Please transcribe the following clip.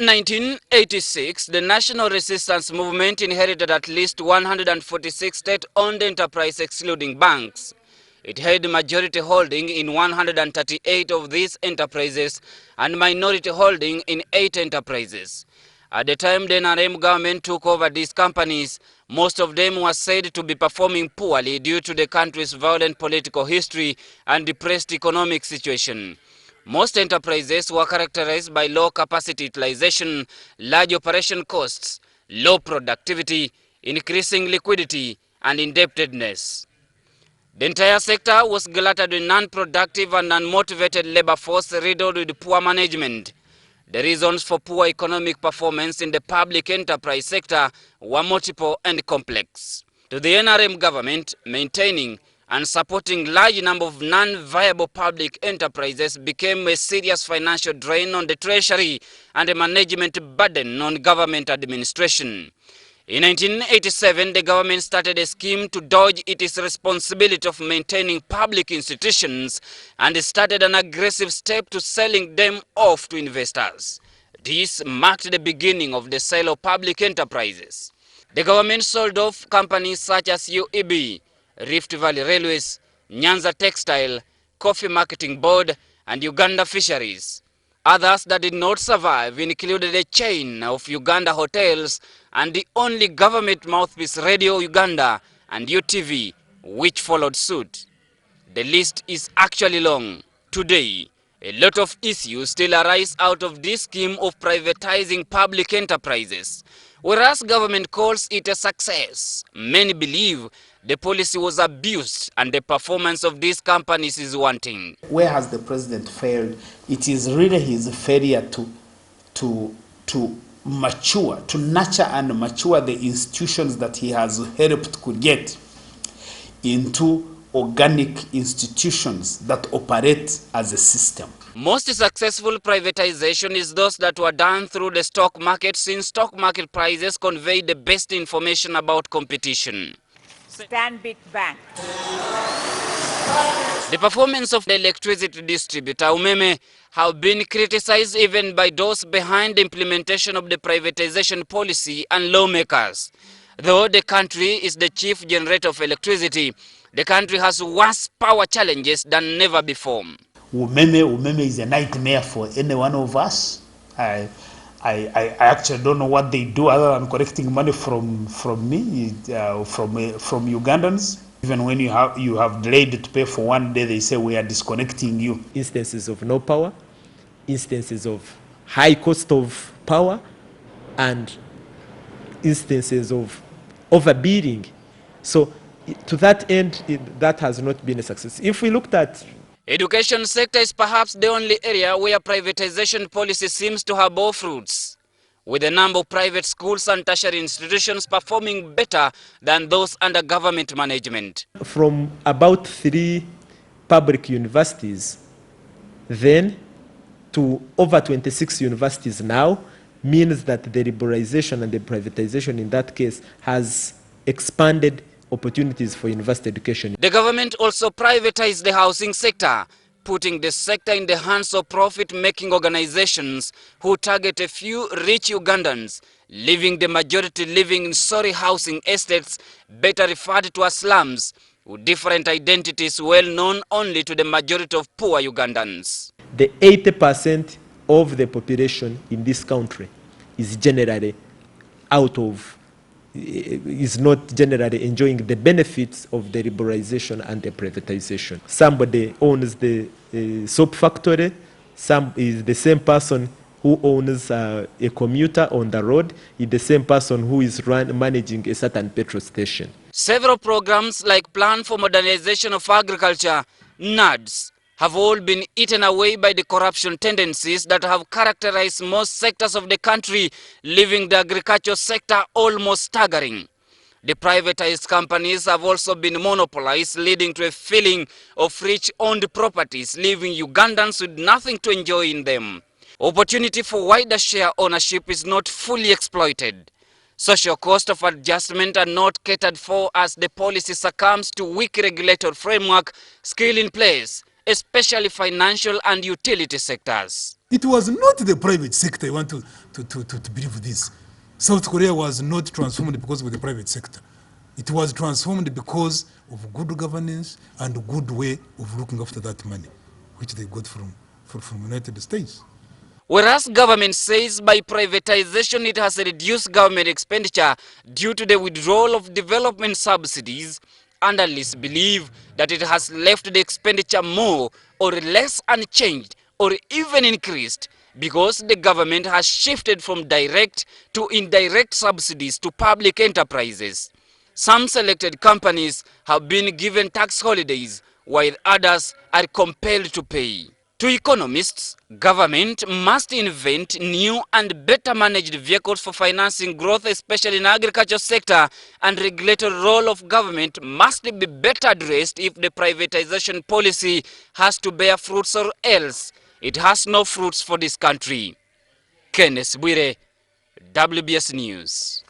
1986, the National Resistance Movement inherited at least 146 state-owned enterprises excluding banks. It had majority holding in 138 of these enterprises and minority holding in 8 enterprises. At the time the NRM government took over these companies, most of them were said to be performing poorly due to the country's violent political history and depressed economic situation. Most enterprises were characterized by low capacity utilization, large operation costs, low productivity, increasing liquidity, and indebtedness. The entire sector was glutted with non-productive and unmotivated labor force riddled with poor management. The reasons for poor economic performance in the public enterprise sector were multiple and complex. To the NRM government, maintaining and supporting large number of non-viable public enterprises became a serious financial drain on the treasury and a management burden on government administration. In 1987, the government started a scheme to dodge its responsibility of maintaining public institutions and started an aggressive step to selling them off to investors. This marked the beginning of the sale of public enterprises. The government sold off companies such as UEB, Rift Valley Railways, Nyanza Textile, Coffee Marketing Board, and Uganda Fisheries. Others that did not survive included a chain of Uganda hotels and the only government mouthpiece Radio Uganda and UTV, which followed suit. The list is actually long. Today, a lot of issues still arise out of this scheme of privatizing public enterprises. Whereas government calls it a success, many believe the policy was abused and the performance of these companies is wanting. Where has the president failed? It is really his failure to mature, to nurture and mature the institutions that he has helped to get into organic institutions that operate as a system. Most successful privatization is those that were done through the stock market, since stock market prices convey the best information about competition. Stanbic Bank. The performance of the electricity distributor, Umeme, have been criticized even by those behind the implementation of the privatization policy and lawmakers. Though the country is the chief generator of electricity, the country has worse power challenges than never before. Umeme is a nightmare for any one of us. I actually don't know what they do other than collecting money from me, from Ugandans. Even when you have delayed to pay for 1 day, they say we are disconnecting you. Instances of no power, instances of high cost of power, and instances of overbidding. So to that end, that has not been a success. If we looked at education sector is perhaps the only area where privatization policy seems to have bore fruits, with a number of private schools and tertiary institutions performing better than those under government management. From about 3 public universities then to over 26 universities now means that the liberalization and the privatization in that case has expanded opportunities for university education. The government also privatized the housing sector, putting the sector in the hands of profit-making organizations who target a few rich Ugandans, leaving the majority living in sorry housing estates, better referred to as slums, with different identities well known only to the majority of poor Ugandans. The 80% of the population in this country is not generally enjoying the benefits of the liberalization and the privatization. Somebody owns the soap factory, some is the same person who owns a commuter on the road, is the same person who is managing a certain petrol station. Several programs like Plan for Modernization of Agriculture, NRMs, have all been eaten away by the corruption tendencies that have characterized most sectors of the country, leaving the agricultural sector almost staggering. The privatized companies have also been monopolized, leading to a feeling of rich-owned properties, leaving Ugandans with nothing to enjoy in them. Opportunity for wider share ownership is not fully exploited. Social cost of adjustment are not catered for as the policy succumbs to weak regulatory framework still in place, especially financial and utility sectors. It was not the private sector. I want to believe this. South Korea was not transformed because of the private sector. It was transformed because of good governance and good way of looking after that money, which they got from United States. Whereas government says by privatization it has reduced government expenditure due to the withdrawal of development subsidies, analysts believe that it has left the expenditure more or less unchanged or even increased because the government has shifted from direct to indirect subsidies to public enterprises. Some selected companies have been given tax holidays while others are compelled to pay. To economists, government must invent new and better managed vehicles for financing growth, especially in the agriculture sector, and regulatory role of government must be better addressed if the privatization policy has to bear fruits, or else it has no fruits for this country. Kenneth Bwire, WBS News.